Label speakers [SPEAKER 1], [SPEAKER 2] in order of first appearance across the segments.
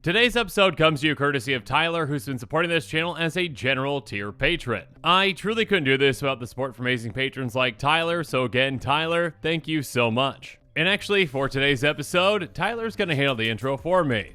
[SPEAKER 1] Today's episode comes to you courtesy of Tyler, who's been supporting this channel as a general tier patron. I truly couldn't do this without the support from amazing patrons like Tyler, so again, Tyler, thank you so much. And actually, for today's episode, Tyler's gonna handle the intro for me.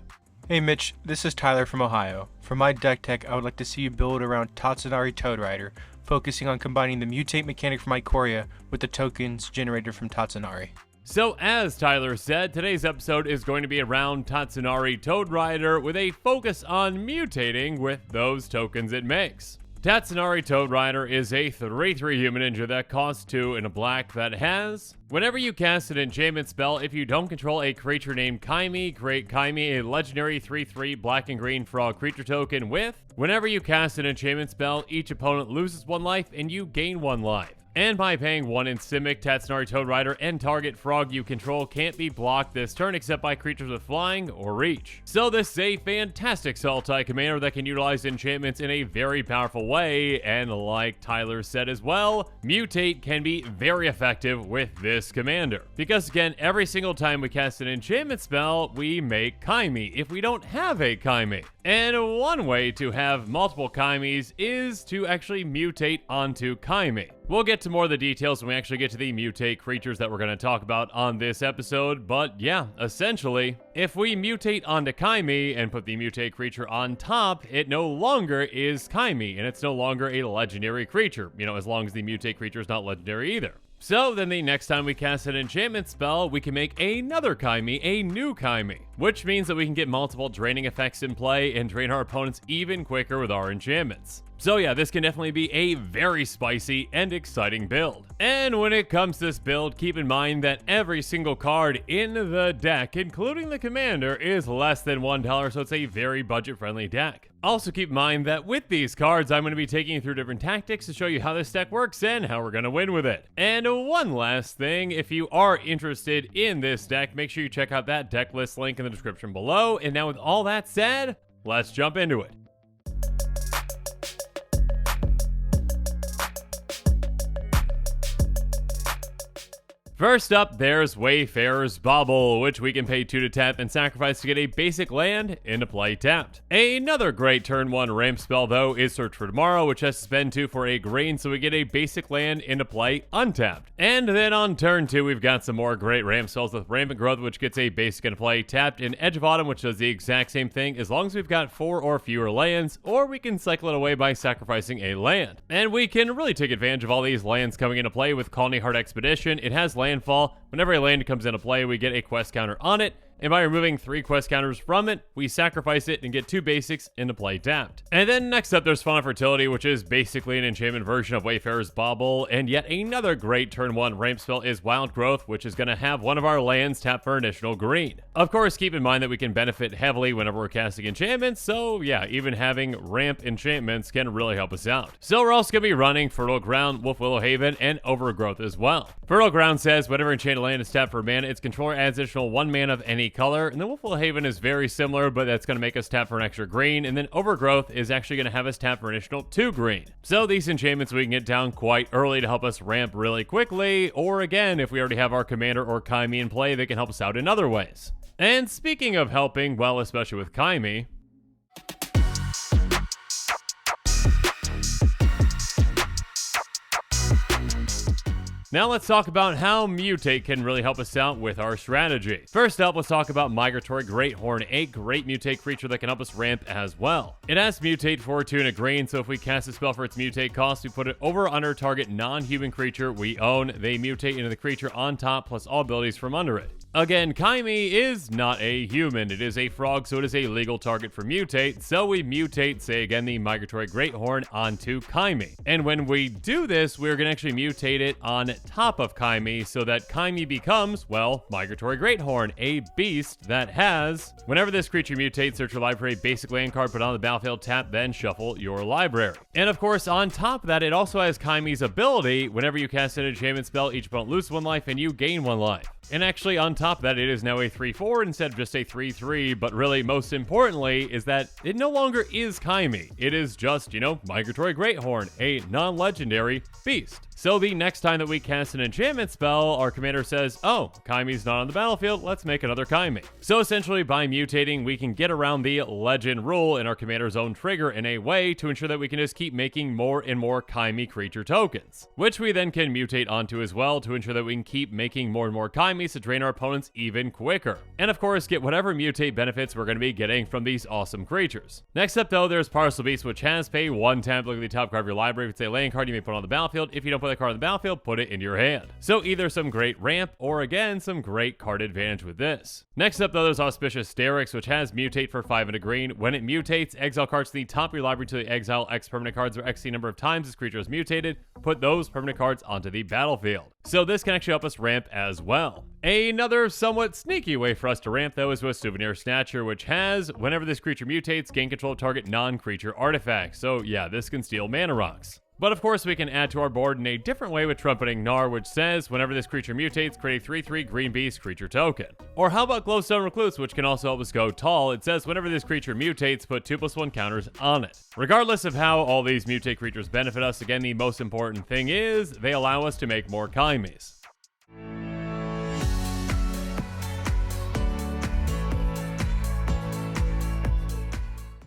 [SPEAKER 2] Hey Mitch, this is Tyler from Ohio. For my deck tech, I would like to see you build around Tatsunari Toad Rider, focusing on combining the mutate mechanic from Ikoria with the tokens generated from Tatsunari.
[SPEAKER 1] So as Tyler said, today's episode is going to be around Tatsunari Toad Rider with a focus on mutating with those tokens it makes. Tatsunari Toad Rider is a 3/3 human ninja that costs 2 and a black that has, whenever you cast an enchantment spell, if you don't control a creature named Kaimi, create Kaimi, a legendary 3/3 black and green frog creature token with, whenever you cast an enchantment spell, each opponent loses 1 life and you gain 1 life. And by paying 1 in Simic, Tatsunari Toad Rider and target frog you control can't be blocked this turn except by creatures with flying or reach. So this is a fantastic Sultai commander that can utilize enchantments in a very powerful way, and like Tyler said as well, Mutate can be very effective with this commander. Because again, every single time we cast an enchantment spell, we make Kaimi if we don't have a Kaimi. And one way to have multiple Kaimis is to actually mutate onto Kaimi. We'll get to more of the details when we actually get to the mutate creatures that we're going to talk about on this episode, but yeah, essentially, if we mutate onto Kaimi and put the mutate creature on top, it no longer is Kaimi, and it's no longer a legendary creature, as long as the mutate creature is not legendary either. So then the next time we cast an enchantment spell, we can make another Kaimi, a new Kaimi, which means that we can get multiple draining effects in play and drain our opponents even quicker with our enchantments. So yeah, this can definitely be a very spicy and exciting build. And when it comes to this build, keep in mind that every single card in the deck, including the commander, is less than $1, so it's a very budget-friendly deck. Also keep in mind that with these cards, I'm going to be taking you through different tactics to show you how this deck works and how we're going to win with it. And one last thing, if you are interested in this deck, make sure you check out that deck list link in the description below. And now with all that said, let's jump into it. First up, there's Wayfarer's Bauble, which we can pay 2 to tap and sacrifice to get a basic land into play tapped. Another great turn 1 ramp spell though is Search for Tomorrow, which has to spend 2 for a green, so we get a basic land into play untapped. And then on turn 2, we've got some more great ramp spells with Rampant Growth, which gets a basic into play tapped, and Edge of Autumn, which does the exact same thing as long as we've got 4 or fewer lands, or we can cycle it away by sacrificing a land. And we can really take advantage of all these lands coming into play with Colony Heart Expedition. It has landfall. Whenever a land comes into play, we get a quest counter on it, and by removing 3 quest counters from it, we sacrifice it and get 2 basics into play tapped. And then next up, there's Fauna Fertility, which is basically an enchantment version of Wayfarer's Bauble, and yet another great turn 1 ramp spell is Wild Growth, which is going to have one of our lands tapped for additional green. Of course, keep in mind that we can benefit heavily whenever we're casting enchantments, so yeah, even having ramp enchantments can really help us out. So we're also going to be running Fertile Ground, Wolf Willow Haven, and Overgrowth as well. Fertile Ground says whenever enchanted land is tapped for mana, its controller adds additional 1 mana of any color, and then Wolf Willow Haven is very similar, but that's going to make us tap for an extra green, and then Overgrowth is actually going to have us tap for an additional 2 green. So these enchantments we can get down quite early to help us ramp really quickly, or again, if we already have our commander or Kaimi in play, they can help us out in other ways. And speaking of helping, well, especially with Kaimi, now let's talk about how Mutate can really help us out with our strategy. First up, let's talk about Migratory Greathorn, a great Mutate creature that can help us ramp as well. It has Mutate for 2 and a green, so if we cast a spell for its Mutate cost, we put it over or under target non-human creature we own. They mutate into the creature on top plus all abilities from under it. Again, Kaimi is not a human, it is a frog, so it is a legal target for mutate, so we mutate, say again, the Migratory Greathorn onto Kaimi. And when we do this, we're going to actually mutate it on top of Kaimi, so that Kaimi becomes, well, Migratory Greathorn, a beast that has, whenever this creature mutates, search your library, basic land card, put on the battlefield, tap, then shuffle your library. And of course, on top of that, it also has Kaimi's ability, whenever you cast an enchantment spell, each opponent loses 1 life and you gain 1 life. And actually, on top of that, it is now a 3/4 instead of just a 3/3, but really, most importantly, is that it no longer is Kaimi. It is just, Migratory Greathorn, a non-legendary beast. So the next time that we cast an enchantment spell, our commander says, oh, Kaimi's not on the battlefield, let's make another Kaimi. So essentially, by mutating, we can get around the legend rule in our commander's own trigger in a way to ensure that we can just keep making more and more Kaimi creature tokens, which we then can mutate onto as well to ensure that we can keep making more and more Kaimis to drain our opponents even quicker. And of course, get whatever mutate benefits we're going to be getting from these awesome creatures. Next up though, there's Parcel Beast, which has pay 1 tap, look at the top card of your library. If it's a land card, you may put it on the battlefield. If you don't put that card on the battlefield, put it in your hand. So either some great ramp or again, some great card advantage with this. Next up though, there's Auspicious Sterix, which has mutate for 5 and a green. When it mutates, exile cards to the top of your library to the exile X permanent cards or X number of times this creature is mutated. Put those permanent cards onto the battlefield. So this can actually help us ramp as well. Another somewhat sneaky way for us to ramp though is with Souvenir Snatcher, which has, whenever this creature mutates, gain control of target non-creature artifacts. So yeah, this can steal mana rocks. But of course, we can add to our board in a different way with Trumpeting Gnar, which says, whenever this creature mutates, create a 3/3 green beast creature token. Or how about Glowstone Recluse, which can also help us go tall. It says, whenever this creature mutates, put 2/1 counters on it. Regardless of how all these mutate creatures benefit us, again, the most important thing is they allow us to make more Kaimis.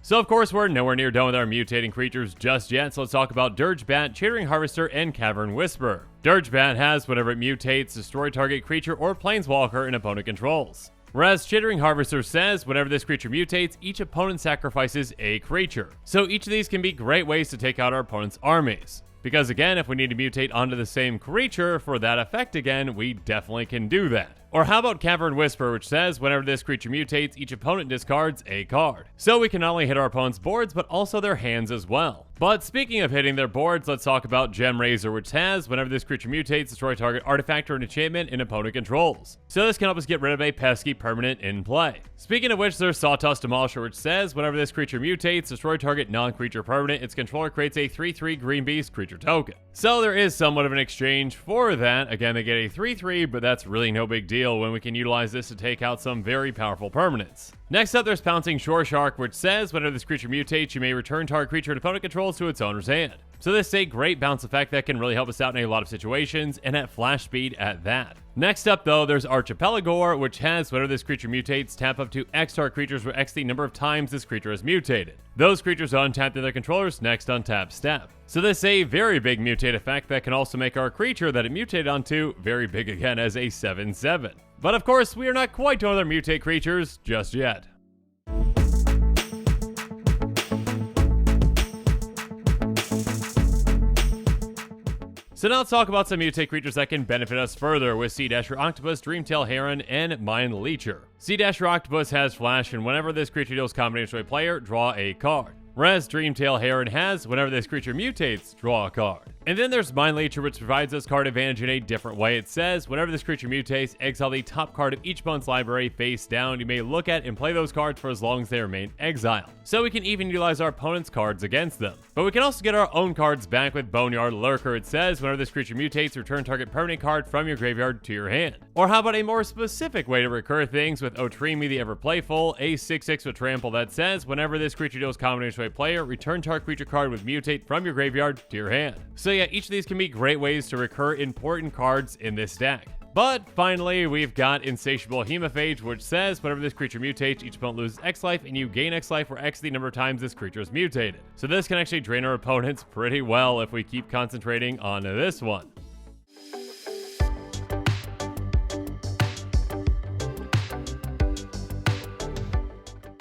[SPEAKER 1] So of course, we're nowhere near done with our mutating creatures just yet, so let's talk about Dirgebat, Chittering Harvester, and Cavern Whisperer. Dirgebat has, whenever it mutates, destroy target creature or planeswalker an opponent controls. Whereas Chittering Harvester says, whenever this creature mutates, each opponent sacrifices a creature. So each of these can be great ways to take out our opponent's armies. Because again, if we need to mutate onto the same creature for that effect again, we definitely can do that. Or how about Cavern Whisperer, which says, whenever this creature mutates, each opponent discards a card. So we can not only hit our opponent's boards, but also their hands as well. But speaking of hitting their boards, let's talk about Gem Razor, which has, whenever this creature mutates, destroy target artifact or an enchantment an opponent controls. So this can help us get rid of a pesky permanent in play. Speaking of which, there's Sawtoss Demolisher, which says, whenever this creature mutates, destroy target non-creature permanent, its controller creates a 3/3 green beast creature token. So there is somewhat of an exchange for that. Again, they get a 3/3, but that's really no big deal when we can utilize this to take out some very powerful permanents. Next up, there's Pouncing Shore Shark, which says, whenever this creature mutates, you may return target creature an opponent controls to its owner's hand. So this is a great bounce effect that can really help us out in a lot of situations, and at flash speed at that. Next up though, there's Archipelagore, which has, whenever this creature mutates, tap up to X target creatures where X the number of times this creature is mutated. Those creatures are untapped in their controller's next untap step. So this is a very big mutate effect that can also make our creature that it mutated onto very big again as a 7/7. But of course, we are not quite done with our mutate creatures just yet. So now let's talk about some mutate creatures that can benefit us further with Sea Dasher Octopus, Dreamtail Heron, and Mind Leecher. Sea Dasher Octopus has Flash, and whenever this creature deals combination to a player, draw a card. Whereas Dreamtail Heron has, whenever this creature mutates, draw a card. And then there's Mind Leecher, which provides us card advantage in a different way. It says, whenever this creature mutates, exile the top card of each opponent's library face down. You may look at and play those cards for as long as they remain exiled. So we can even utilize our opponent's cards against them. But we can also get our own cards back with Boneyard Lurker. It says, whenever this creature mutates, return target permanent card from your graveyard to your hand. Or how about a more specific way to recur things with Otrimi the Ever Playful, a 6/6 with Trample that says, whenever this creature deals combination to a player, return target creature card with Mutate from your graveyard to your hand. So yeah, each of these can be great ways to recur important cards in this deck. But finally, we've got Insatiable Hemophage, which says, whenever this creature mutates, each opponent loses X life, and you gain X life where X the number of times this creature is mutated. So this can actually drain our opponents pretty well if we keep concentrating on this one.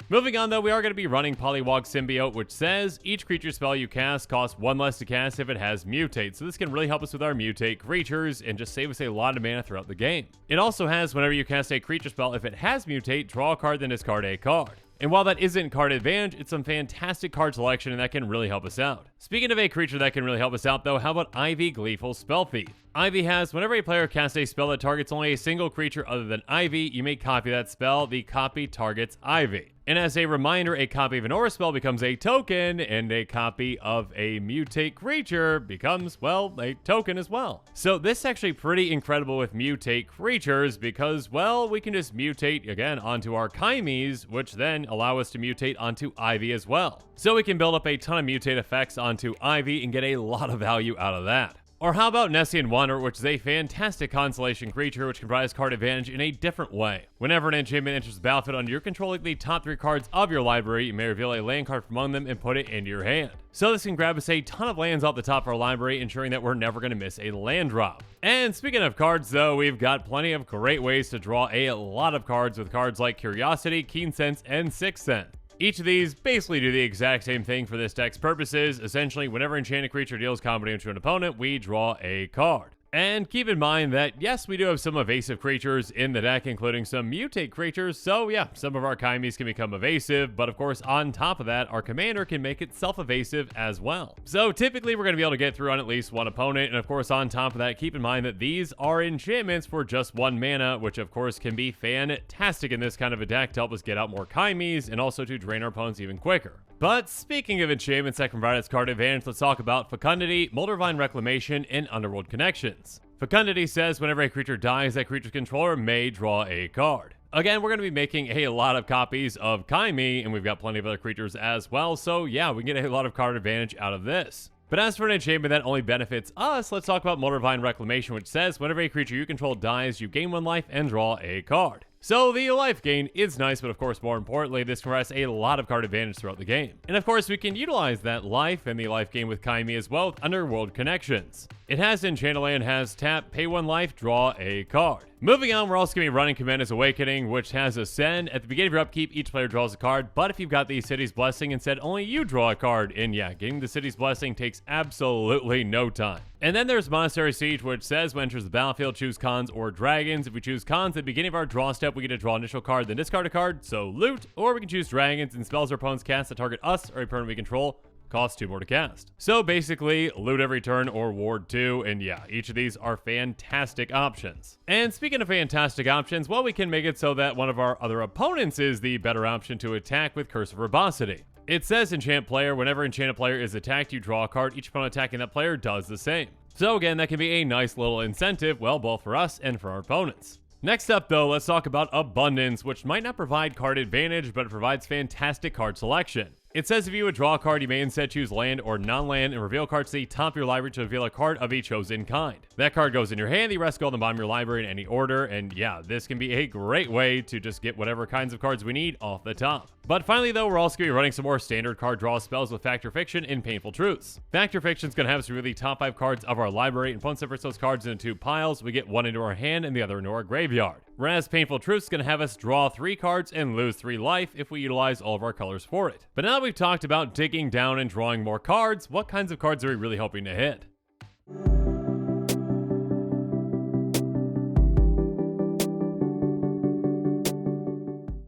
[SPEAKER 1] Moving on though, we are going to be running Polywog Symbiote, which says each creature spell you cast costs 1 less to cast if it has Mutate. So this can really help us with our Mutate creatures and just save us a lot of mana throughout the game. It also has, whenever you cast a creature spell, if it has Mutate, draw a card, then discard a card. And while that isn't card advantage, it's some fantastic card selection and that can really help us out. Speaking of a creature that can really help us out though, how about Ivy Gleeful Spell Thief? Ivy has, whenever a player casts a spell that targets only a single creature other than Ivy, you may copy that spell. The copy targets Ivy. And as a reminder, a copy of an aura spell becomes a token, and a copy of a mutate creature becomes, well, a token as well. So this is actually pretty incredible with mutate creatures because, well, we can just mutate again onto our Chimes, which then allow us to mutate onto Ivy as well. So we can build up a ton of mutate effects onto Ivy and get a lot of value out of that. Or how about Nessian Wanderer, which is a fantastic constellation creature which can provide us card advantage in a different way. Whenever an enchantment enters the battlefield under your control, like the top 3 cards of your library, you may reveal a land card from among them and put it into your hand. So this can grab us a ton of lands off the top of our library, ensuring that we're never going to miss a land drop. And speaking of cards though, we've got plenty of great ways to draw a lot of cards with cards like Curiosity, Keen Sense, and Sixth Sense. Each of these basically do the exact same thing for this deck's purposes. Essentially, whenever enchanted creature deals combat damage to an opponent, we draw a card. And keep in mind that, yes, we do have some evasive creatures in the deck, including some mutate creatures, so yeah, some of our Chimes can become evasive, but of course, on top of that, our commander can make it self-evasive as well. So typically, we're going to be able to get through on at least one opponent, and of course, on top of that, keep in mind that these are enchantments for just 1 mana, which of course can be fantastic in this kind of a deck to help us get out more Chimes, and also to drain our opponents even quicker. But speaking of enchantments that can provide us card advantage, let's talk about Fecundity, Moldavine Reclamation, and Underworld Connections. Fecundity says whenever a creature dies, that creature's controller may draw a card. Again, we're going to be making a lot of copies of Chime, and we've got plenty of other creatures as well, so yeah, we can get a lot of card advantage out of this. But as for an enchantment that only benefits us, let's talk about Moldavine Reclamation, which says whenever a creature you control dies, you gain 1 life and draw a card. So the life gain is nice, but of course, more importantly, this provides a lot of card advantage throughout the game. And of course, we can utilize that life and the life gain with Chime as well with Underworld Connections. It has Enchanted Land, has tap, pay 1 life, draw a card. Moving on, we're also going to be running Commander's Awakening, which has Ascend. At the beginning of your upkeep, each player draws a card, but if you've got the City's Blessing, instead only you draw a card, and yeah, getting the City's Blessing takes absolutely no time. And then there's Monastery Siege, which says when enters the battlefield, choose Cons or Dragons. If we choose Cons at the beginning of our draw step, we get to draw initial card, then discard a card, so loot, or we can choose Dragons and spells our opponents cast that target us or a opponent we control. Costs 2 more to cast. So basically, loot every turn or ward 2, and yeah, each of these are fantastic options. And speaking of fantastic options, well, we can make it so that one of our other opponents is the better option to attack with Curse of Verbosity. It says enchant player, whenever enchanted player is attacked, you draw a card. Each opponent attacking that player does the same. So again, that can be a nice little incentive, well, both for us and for our opponents. Next up though, let's talk about Abundance, which might not provide card advantage, but it provides fantastic card selection. It says if you would draw a card, you may instead choose land or non-land and reveal cards to the top of your library to reveal a card of a chosen kind. That card goes in your hand, the rest go on the bottom of your library in any order, and yeah, this can be a great way to just get whatever kinds of cards we need off the top. But finally though, we're also going to be running some more standard card draw spells with Fact or Fiction and Painful Truths. Fact or Fiction is going to have us reveal the top 5 cards of our library, and opponents separate those cards into 2 piles. We get 1 into our hand and the other into our graveyard. Whereas Painful Truths is going to have us draw 3 cards and lose 3 life if we utilize all of our colors for it. But now that we've talked about digging down and drawing more cards, what kinds of cards are we really hoping to hit?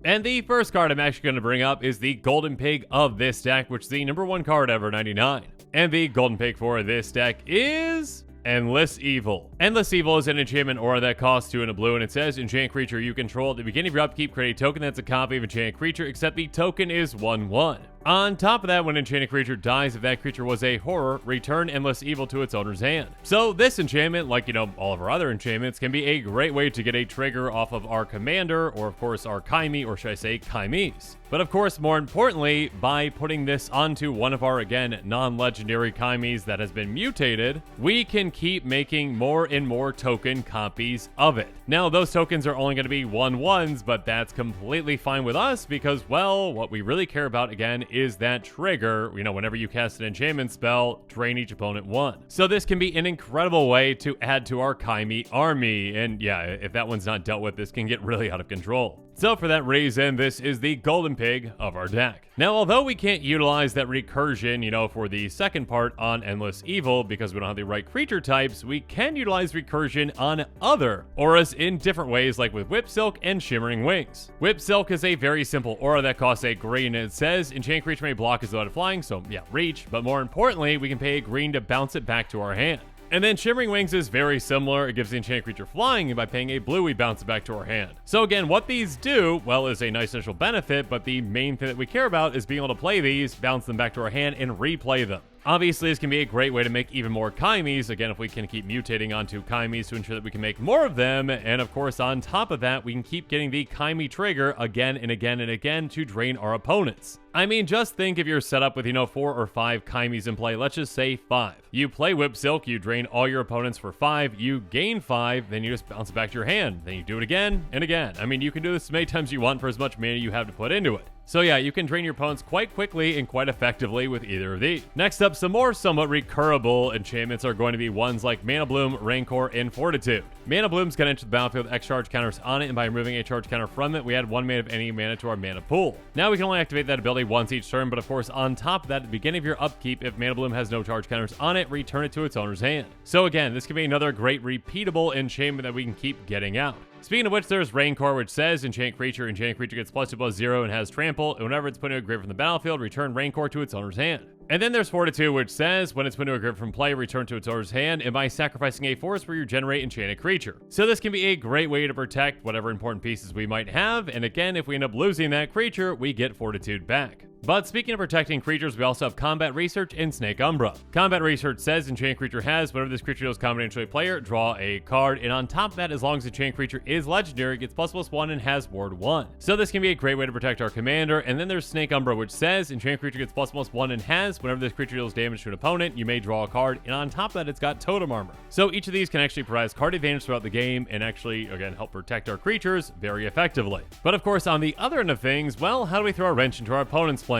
[SPEAKER 1] And the first card I'm actually going to bring up is the Golden Pig of this deck, which is the #1 card ever 99. And the Golden Pig for this deck is Endless Evil. Endless Evil is an enchantment aura that costs 2 and a blue, and it says enchant creature you control at the beginning of your upkeep, create a token that's a copy of enchanted creature, except the token is 1/1. On top of that, when an enchanted creature dies, if that creature was a horror, return Endless Evil to its owner's hand. So this enchantment, like, all of our other enchantments, can be a great way to get a trigger off of our commander, or of course our Chime, or should I say Chimes. But of course, more importantly, by putting this onto one of our, again, non-legendary Chimes that has been mutated, we can keep making more and more token copies of it. Now, those tokens are only going to be 1/1s, but that's completely fine with us because, well, what we really care about, again, is that trigger. Whenever you cast an enchantment spell, drain each opponent 1. So this can be an incredible way to add to our Chime army. And yeah, if that one's not dealt with, this can get really out of control. So for that reason, this is the Golden Pig of our deck. Now, although we can't utilize that recursion, for the second part on Endless Evil because we don't have the right creature types, we can utilize recursion on other auras in different ways, like with Whip Silk and Shimmering Wings. Whip Silk is a very simple aura that costs a green, and it says enchant creature may block as though it's flying, so yeah, reach, but more importantly, we can pay a green to bounce it back to our hand. And then Shimmering Wings is very similar. It gives the enchanted creature flying, and by paying a blue, we bounce it back to our hand. So again, what these do, well, is a nice initial benefit, but the main thing that we care about is being able to play these, bounce them back to our hand, and replay them. Obviously, this can be a great way to make even more Kaimis, again, if we can keep mutating onto Kaimis to ensure that we can make more of them, and of course, on top of that, we can keep getting the Kaimi trigger again and again and again to drain our opponents. I mean, just think if you're set up with, 4 or 5 Kaimis in play, let's just say 5. You play Whip Silk, you drain all your opponents for 5, you gain 5, then you just bounce it back to your hand. Then you do it again and again. I mean, you can do this as many times as you want for as much mana you have to put into it. So yeah, you can drain your opponents quite quickly and quite effectively with either of these. Next up, some more somewhat recurable enchantments are going to be ones like Mana Bloom, Rancor, and Fortitude. Mana Bloom's going to enter the battlefield with X charge counters on it, and by removing a charge counter from it, we add 1 mana of any mana to our mana pool. Now we can only activate that ability once each turn, but of course on top of that, at the beginning of your upkeep, if Mana Bloom has no charge counters on it, return it to its owner's hand. So again, this can be another great repeatable enchantment that we can keep getting out. Speaking of which, there's Rancor, which says enchanted creature gets +2/+0 and has trample, and whenever it's put into a grave from the battlefield, return Rancor to its owner's hand. And then there's Fortitude, which says when it's put into a grave from play, return to its owner's hand, and by sacrificing a forest where you generate enchanted creature. So this can be a great way to protect whatever important pieces we might have, and again, if we end up losing that creature, we get Fortitude back. But speaking of protecting creatures, we also have Combat Research and Snake Umbra. Combat Research says enchanted creature has, whenever this creature deals combat to a player, draw a card, and on top of that, as long as the enchanted creature is legendary, it gets +1/+1 and has ward 1. So this can be a great way to protect our commander. And then there's Snake Umbra, which says enchanted creature gets +1/+1 and has, whenever this creature deals damage to an opponent, you may draw a card, and on top of that, it's got Totem Armor. So each of these can actually provide us card advantage throughout the game and actually, again, help protect our creatures very effectively. But of course, on the other end of things, well, how do we throw a wrench into our opponent's plans?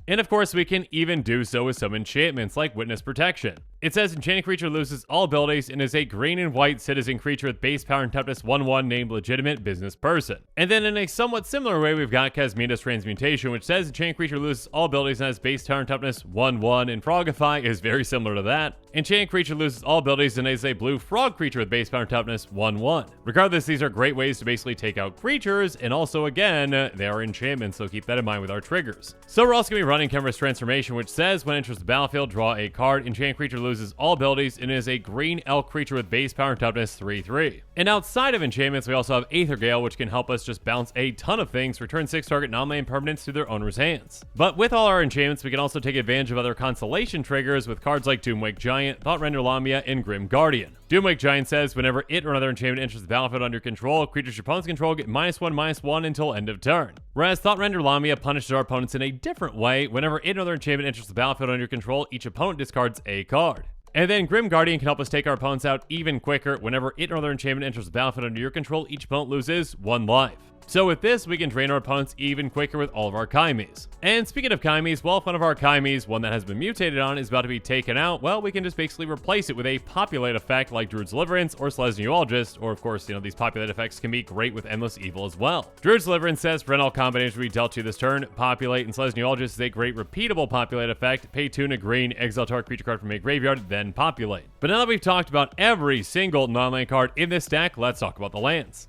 [SPEAKER 1] And of course, we can even do so with some enchantments like Witness Protection. It says enchanted creature loses all abilities and is a green and white citizen creature with base power and toughness 1/1 named Legitimate Business Person. And then in a somewhat similar way, we've got Kasmina's Transmutation, which says enchanted creature loses all abilities and has base power and toughness 1/1, and Frogify is very similar to that. Enchanted creature loses all abilities and is a blue frog creature with base power and toughness 1/1. Regardless, these are great ways to basically take out creatures, and also again, they are enchantments, so keep that in mind with our triggers. So we're also going to be running Chemist Transformation, which says when it enters the battlefield, draw a card. Enchanted creature loses all abilities and is a green elk creature with base power and toughness 3/3. And outside of enchantments, we also have Aether Gale, which can help us just bounce a ton of things, return 6 target non-land permanents to their owner's hands. But with all our enchantments, we can also take advantage of other constellation triggers with cards like Doomwake Giant, Thought Render Lamia, and Grim Guardian. Doomwake Giant says whenever it or another enchantment enters the battlefield under control, creatures your opponents control get -1/-1 until end of turn. Whereas Thought Render Lamia punishes our opponents in a different way. Whenever it or another enchantment enters the battlefield under control, each opponent discards a card. And then Grim Guardian can help us take our opponents out even quicker. Whenever it or another enchantment enters the battlefield under your control, each opponent loses 1 life. So with this, we can drain our opponents even quicker with all of our Kaimis. And speaking of Kaimis, well, if one of our Kaimis, one that has been mutated on, is about to be taken out, well, we can just basically replace it with a populate effect like Druid's Deliverance or Selesnyologist, or of course, these populate effects can be great with Endless Evil as well. Druid's Deliverance says prevent all combinations we dealt to this turn. Populate and Selesnyologist is a great repeatable populate effect. Pay 2 and a green, exile target creature card from a graveyard, then populate. But now that we've talked about every single non-land card in this deck, let's talk about the lands.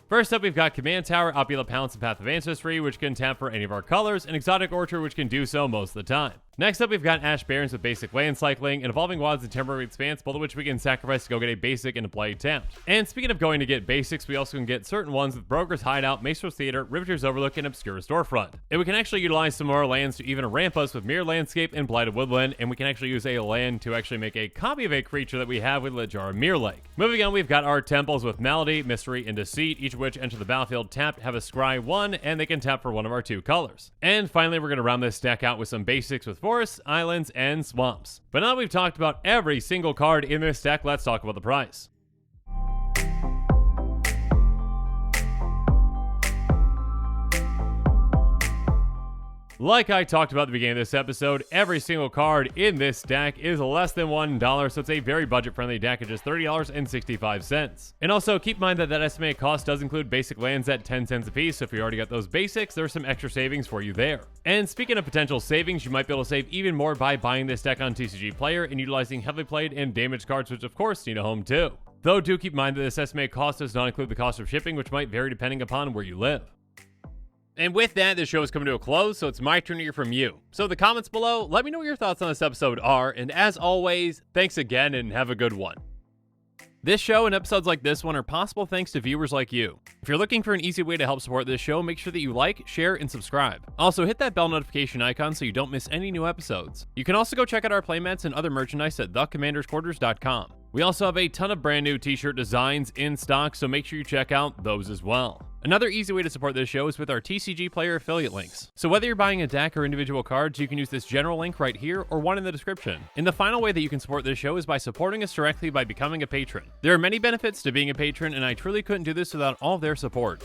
[SPEAKER 1] First up, we've got Command Tower, Opulent Pounce, and Path of Ancestry, which can tap for any of our colors, and Exotic Orchard, which can do so most of the time. Next up, we've got Ash Barrens with basic land cycling, and Evolving Wilds and Temporary Expanse, both of which we can sacrifice to go get a basic and a play tapped. And speaking of going to get basics, we also can get certain ones with Broker's Hideout, Maestro's Theater, Riveter's Overlook, and Obscura Storefront. And we can actually utilize some more lands to even ramp us with Mirror Landscape and Blighted Woodland, and we can actually use a land to actually make a copy of a creature that we have with Lejara Mirror Lake. Moving on, we've got our temples with Malady, Mystery, and Deceit, each of which enter the battlefield tapped, have a scry 1, and they can tap for one of our 2 colors. And finally, we're going to round this deck out with some basics with forests, islands, and swamps. But now that we've talked about every single card in this deck, let's talk about the price. Like I talked about at the beginning of this episode, every single card in this deck is less than $1, so it's a very budget-friendly deck at just $30.65. And also, keep in mind that estimated cost does include basic lands at 10 cents a piece, so if you already got those basics, there's some extra savings for you there. And speaking of potential savings, you might be able to save even more by buying this deck on TCG Player and utilizing heavily played and damaged cards, which of course need a home too. Though do keep in mind that this estimated cost does not include the cost of shipping, which might vary depending upon where you live. And with that, this show is coming to a close, so it's my turn to hear from you. So in the comments below, let me know what your thoughts on this episode are, and as always, thanks again and have a good one. This show and episodes like this one are possible thanks to viewers like you. If you're looking for an easy way to help support this show, make sure that you like, share, and subscribe. Also, hit that bell notification icon so you don't miss any new episodes. You can also go check out our playmats and other merchandise at thecommandersquarters.com. We also have a ton of brand new t-shirt designs in stock, so make sure you check out those as well. Another easy way to support this show is with our TCG Player affiliate links. So whether you're buying a deck or individual cards, you can use this general link right here or one in the description. And the final way that you can support this show is by supporting us directly by becoming a patron. There are many benefits to being a patron, and I truly couldn't do this without all of their support.